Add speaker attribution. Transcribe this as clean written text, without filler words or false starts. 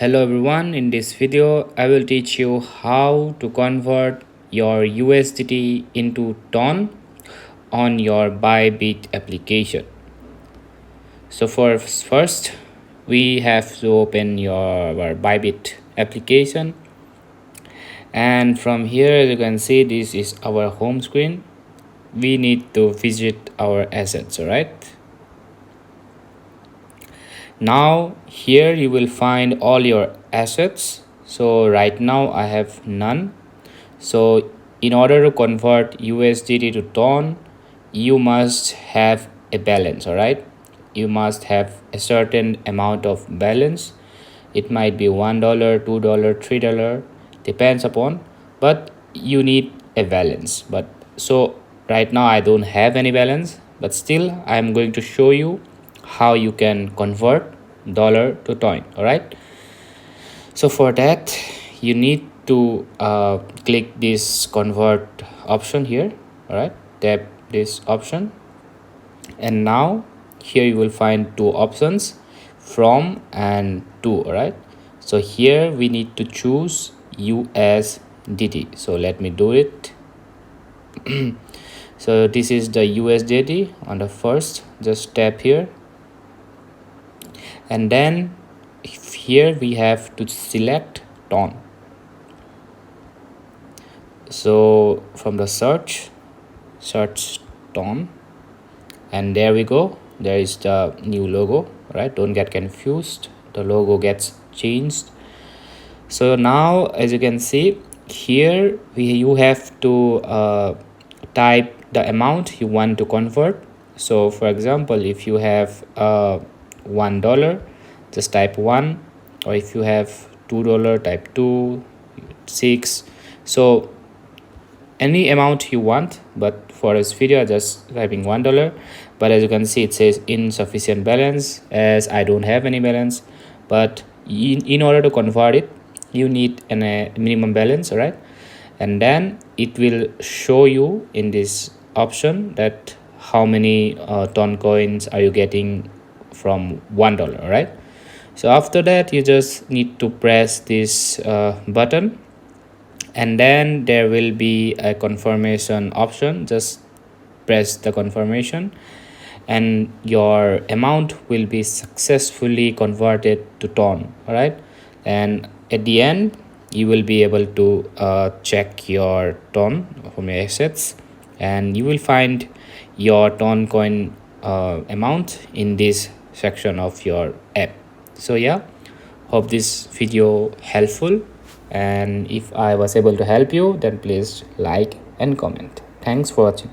Speaker 1: Hello everyone, in this video I will teach you how to convert your USDT into Ton on your Bybit application. So first we have to open our Bybit application, and from here as you can see this is our home screen. We need to visit our assets, alright? Now here you will find all your assets. So right now I have none. So in order to convert USDT to Ton, you must have a balance, all right? You must have a certain amount of balance. It might be $1, $2, $3, depends upon, but you need a balance. But so right now I don't have any balance, but still I'm going to show you how you can convert dollar to Ton, all right? So for that you need to click this convert option here, all right? Tap this option, and now here you will find two options, from and to, all right? So here we need to choose USDT. So let me do it. So this is the USDT. On the first, just tap here, and then here we have to select Ton. So from the search Ton, and there we go. There is the new logo, right? Don't get confused, the logo gets changed. So now as you can see here, you have to type the amount you want to convert. So for example, if you have $1, just type 1, or if you have $2, type 2, 6. So any amount you want, but for this video just typing $1. But as you can see it says insufficient balance, as I don't have any balance. But in order to convert it, you need a minimum balance, right? And then it will show you in this option that how many Ton coins are you getting from $1, right? So after that you just need to press this button, and then there will be a confirmation option. Just press the confirmation and your amount will be successfully converted to Ton, all right? And at the end you will be able to check your Ton from your assets, and you will find your Ton coin amount in this section of your app. So yeah, hope this video helpful, and if I was able to help you, then please like and comment. Thanks for watching.